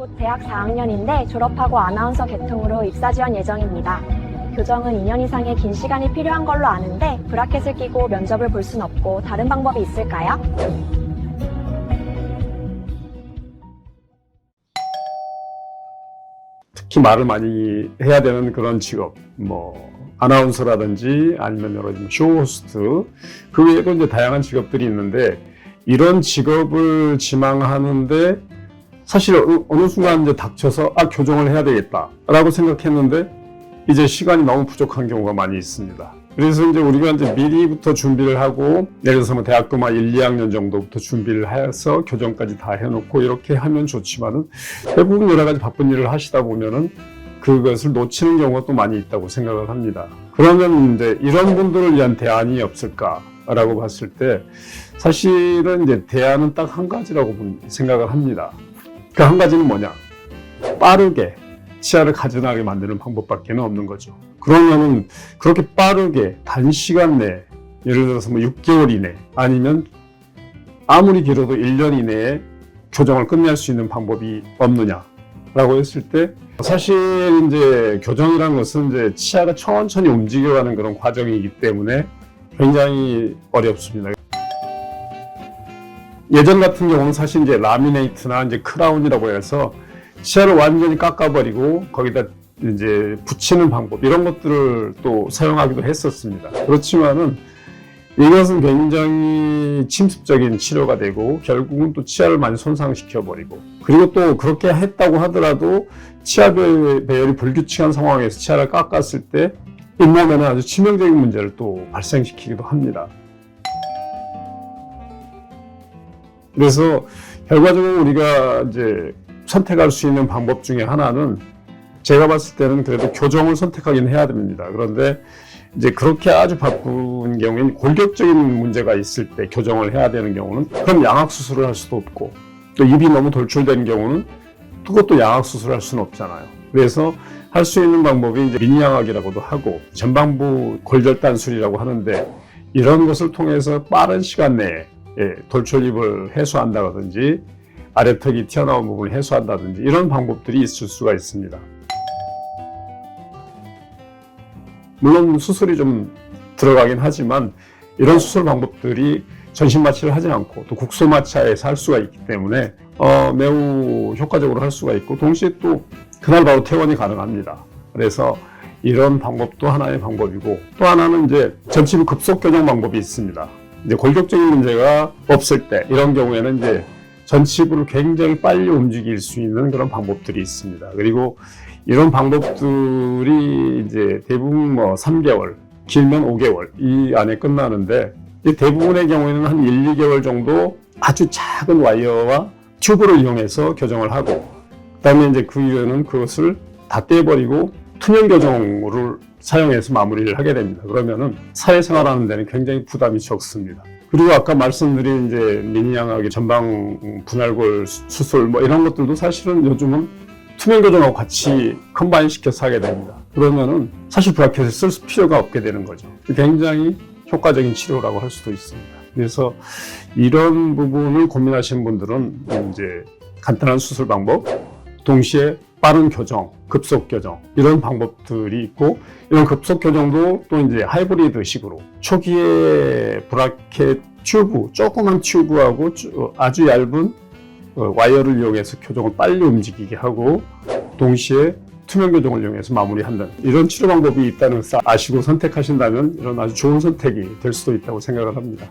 곧 대학 4학년인데 졸업하고 아나운서 계통으로 입사 지원 예정입니다. 교정은 2년 이상의 긴 시간이 필요한 걸로 아는데 브라켓을 끼고 면접을 볼 순 없고 다른 방법이 있을까요? 특히 말을 많이 해야 되는 그런 직업, 아나운서라든지 아니면 여러 쇼호스트, 그 외에도 이제 다양한 직업들이 있는데, 이런 직업을 지망하는데 사실 어느 순간 이제 닥쳐서 교정을 해야 되겠다라고 생각했는데 이제 시간이 너무 부족한 경우가 많이 있습니다. 그래서 이제 우리가 이제 미리부터 준비를 하고, 예를 들어서 대학교 1, 2학년 정도부터 준비를 해서 교정까지 다 해놓고 이렇게 하면 좋지만은 대부분 여러 가지 바쁜 일을 하시다 보면은 그것을 놓치는 경우가 또 많이 있다고 생각을 합니다. 그러면 이제 이런 분들을 위한 대안이 없을까라고 봤을 때 사실은 이제 대안은 딱 한 가지라고 생각을 합니다. 그 한 가지는 뭐냐? 빠르게 치아를 가증하게 만드는 방법밖에 없는 거죠. 그러면은 그렇게 빠르게 단시간 내에, 예를 들어서 6개월 이내 아니면 아무리 길어도 1년 이내에 교정을 끝낼 수 있는 방법이 없느냐라고 했을 때, 사실 이제 교정이라는 것은 이제 치아가 천천히 움직여가는 그런 과정이기 때문에 굉장히 어렵습니다. 예전 같은 경우는 사실 이제 라미네이트나 이제 크라운이라고 해서 치아를 완전히 깎아버리고 거기다 이제 붙이는 방법, 이런 것들을 또 사용하기도 했었습니다. 그렇지만은 이것은 굉장히 침습적인 치료가 되고 결국은 또 치아를 많이 손상시켜 버리고, 그리고 또 그렇게 했다고 하더라도 치아 배열이 불규칙한 상황에서 치아를 깎았을 때 잇몸에는 아주 치명적인 문제를 또 발생시키기도 합니다. 그래서 결과적으로 우리가 이제 선택할 수 있는 방법 중에 하나는, 제가 봤을 때는 그래도 교정을 선택하긴 해야 됩니다. 그런데 이제 그렇게 아주 바쁜 경우에는 골격적인 문제가 있을 때 교정을 해야 되는 경우는 그럼 양악 수술을 할 수도 없고, 또 입이 너무 돌출된 경우는 그것도 양악 수술을 할 수는 없잖아요. 그래서 할 수 있는 방법이 이제 미니 양악이라고도 하고 전방부 골절단술이라고 하는데, 이런 것을 통해서 빠른 시간 내에 돌출입을 해소한다든지 아래턱이 튀어나온 부분을 해소한다든지 이런 방법들이 있을 수가 있습니다. 물론 수술이 좀 들어가긴 하지만 이런 수술 방법들이 전신 마취를 하지 않고 또 국소 마취에서 할 수가 있기 때문에 매우 효과적으로 할 수가 있고, 동시에 또 그날 바로 퇴원이 가능합니다. 그래서 이런 방법도 하나의 방법이고, 또 하나는 이제 전치부 급속 교정 방법이 있습니다. 이제 골격적인 문제가 없을 때, 이런 경우에는 이제 전치부를 굉장히 빨리 움직일 수 있는 그런 방법들이 있습니다. 그리고 이런 방법들이 이제 대부분 3개월, 길면 5개월 이 안에 끝나는데, 대부분의 경우에는 한 1, 2개월 정도 아주 작은 와이어와 튜브를 이용해서 교정을 하고, 그다음에 이제 그 이후에는 그것을 다 떼버리고 투명 교정을 사용해서 마무리를 하게 됩니다. 그러면은 사회생활하는 데는 굉장히 부담이 적습니다. 그리고 아까 말씀드린 이제 미니 양악의 전방 분할골 수술 이런 것들도 사실은 요즘은 투명 교정하고 같이 컴바인 시켜서 하게 됩니다. 그러면은 사실 브라켓을 쓸 필요가 없게 되는 거죠. 굉장히 효과적인 치료라고 할 수도 있습니다. 그래서 이런 부분을 고민하시는 분들은 이제 간단한 수술 방법, 동시에 빠른 교정, 급속 교정, 이런 방법들이 있고, 이런 급속 교정도 또 이제 하이브리드 식으로 초기에 브라켓 튜브, 조그만 튜브하고 아주 얇은 와이어를 이용해서 교정을 빨리 움직이게 하고, 동시에 투명 교정을 이용해서 마무리한다는 이런 치료 방법이 있다는 것을 아시고 선택하신다면 이런 아주 좋은 선택이 될 수도 있다고 생각을 합니다.